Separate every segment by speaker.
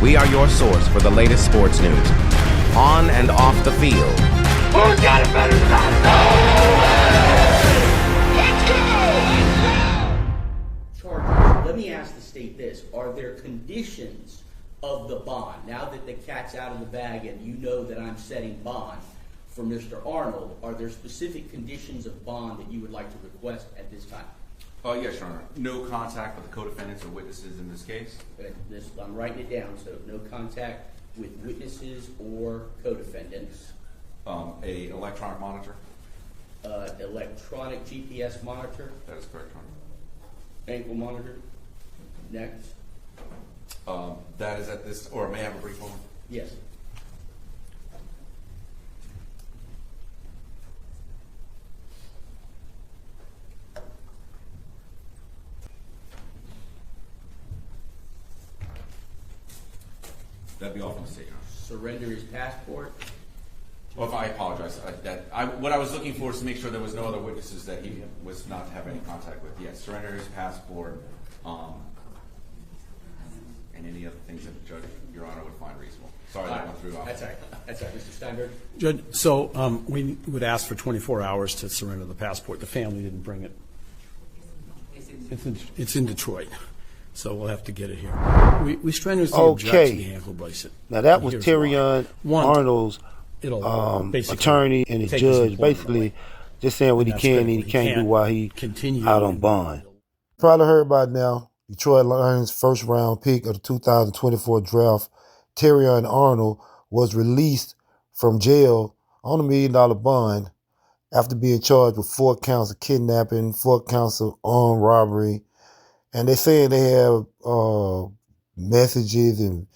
Speaker 1: We are your source for the latest sports news, on and off the field.
Speaker 2: Who's got it better than I? Let's go!
Speaker 3: Chargers, let me ask the state this. Are there conditions of the bond? Now that the cat's out of the bag and you know that I'm setting bond for Mr. Arnold, are there specific conditions of bond that you would like to request at this time?
Speaker 4: Yes, Your Honor. No contact with the co-defendants or witnesses in this case.
Speaker 3: I'm writing it down, so no contact with witnesses or co-defendants.
Speaker 4: A electronic monitor.
Speaker 3: Electronic GPS monitor.
Speaker 4: That is correct, Your Honor.
Speaker 3: Ankle monitor. Next.
Speaker 4: That is at this, or may I have a brief moment?
Speaker 3: Yes.
Speaker 4: That'd be all from the state, Your Honor.
Speaker 3: Surrender his passport.
Speaker 4: Well, if I apologize. What I was looking for is to make sure there was no other witnesses that he was not to have any contact with. Yes, surrender his passport, and any other things that the judge, Your Honor, would find reasonable. Sorry that went through.
Speaker 3: That's all right. That's all right, Mr. Steinberg.
Speaker 5: Judge, so we would ask for 24 hours to surrender the passport. The family didn't bring it. It's in Detroit, so we'll have to get it here. We strenuously object to the ankle bracelet.
Speaker 6: Now that was Terrion Arnold's attorney and his judge, basically just saying what he can and he can't do while he out on bond. Probably heard by now, Detroit Lions first round pick of the 2024 draft, Terrion Arnold, was released from jail on $1 million bond after being charged with 4 counts of kidnapping, 4 counts of armed robbery. And they're saying they have messages and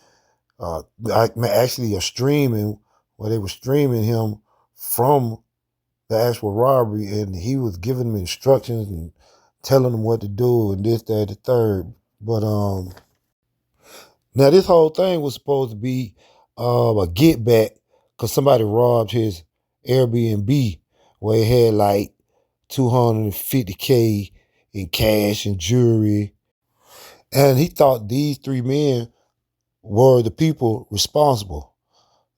Speaker 6: actually a streaming where they were streaming him from the actual robbery, and he was giving them instructions and telling them what to do and this, that, the third. But now this whole thing was supposed to be a get back because somebody robbed his Airbnb where he had like $250K in cash and jewelry. And he thought these 3 men were the people responsible.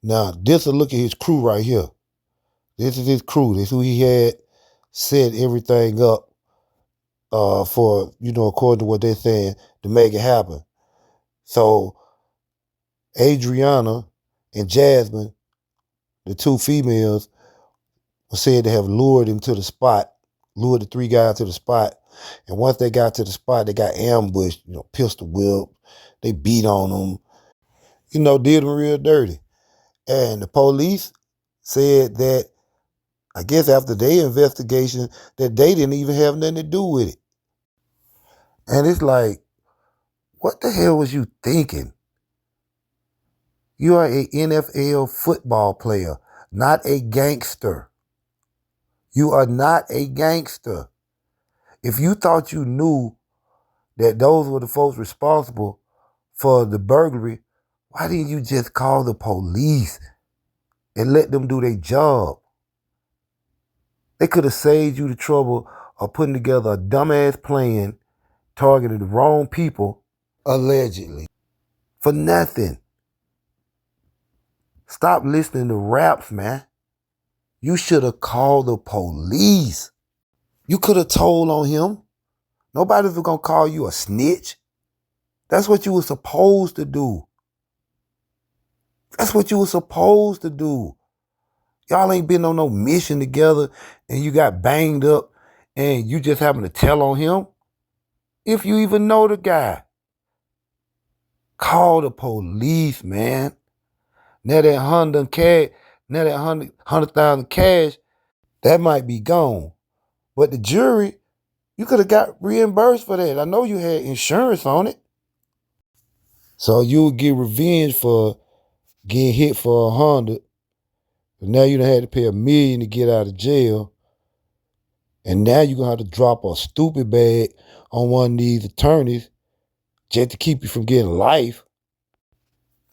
Speaker 6: Now, this a look at his crew right here. This is his crew. This is who he had set everything up for, according to what they're saying, to make it happen. So, Adriana and Jasmine, the 2 females, were said to have lured him to the spot, lured the 3 guys to the spot. And once they got to the spot, they got ambushed, pistol whipped. They beat on them, did them real dirty. And the police said that, I guess after their investigation, that they didn't even have nothing to do with it. And it's like, what the hell was you thinking? You are a NFL football player, not a gangster. You are not a gangster. If you thought you knew that those were the folks responsible for the burglary, why didn't you just call the police and let them do their job? They could have saved you the trouble of putting together a dumbass plan targeting the wrong people, allegedly, for nothing. Stop listening to raps, man. You should have called the police. You could have told on him. Nobody's going to call you a snitch. That's what you were supposed to do. That's what you were supposed to do. Y'all ain't been on no mission together and you got banged up and you just happen to tell on him. If you even know the guy, call the police, man. Now that $100,000 cash, that might be gone. But the jury, you could have got reimbursed for that. I know you had insurance on it. So you would get revenge for getting hit for $100. But now you done had to pay $1 million to get out of jail. And now you're going to have to drop a stupid bag on one of these attorneys just to keep you from getting life.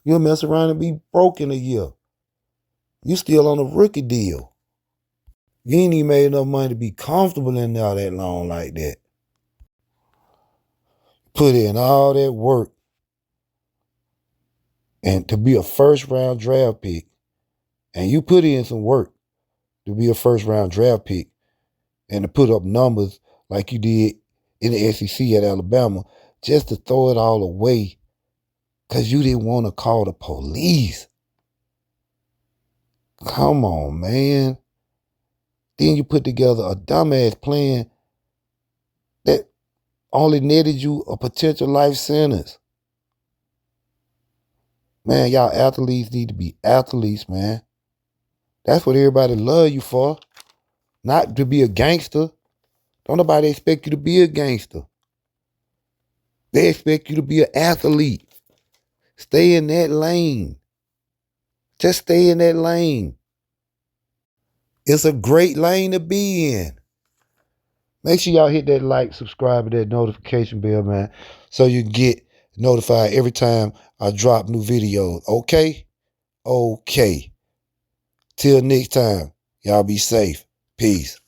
Speaker 6: You'll mess around and be broke in a year. You still on a rookie deal. You ain't even made enough money to be comfortable in there that long like that. Put in all that work. And to be a first round draft pick, and you put in some work to be a first round draft pick and to put up numbers like you did in the SEC at Alabama, just to throw it all away because you didn't want to call the police. Come on, man. Then you put together a dumbass plan that only netted you a potential life sentence. Man, y'all athletes need to be athletes, man. That's what everybody love you for. Not to be a gangster. Don't nobody expect you to be a gangster. They expect you to be an athlete. Stay in that lane. Just stay in that lane. It's a great lane to be in. Make sure y'all hit that like, subscribe, and that notification bell, man, so you get notified every time I drop new videos. Okay? Okay. Till next time, y'all be safe. Peace.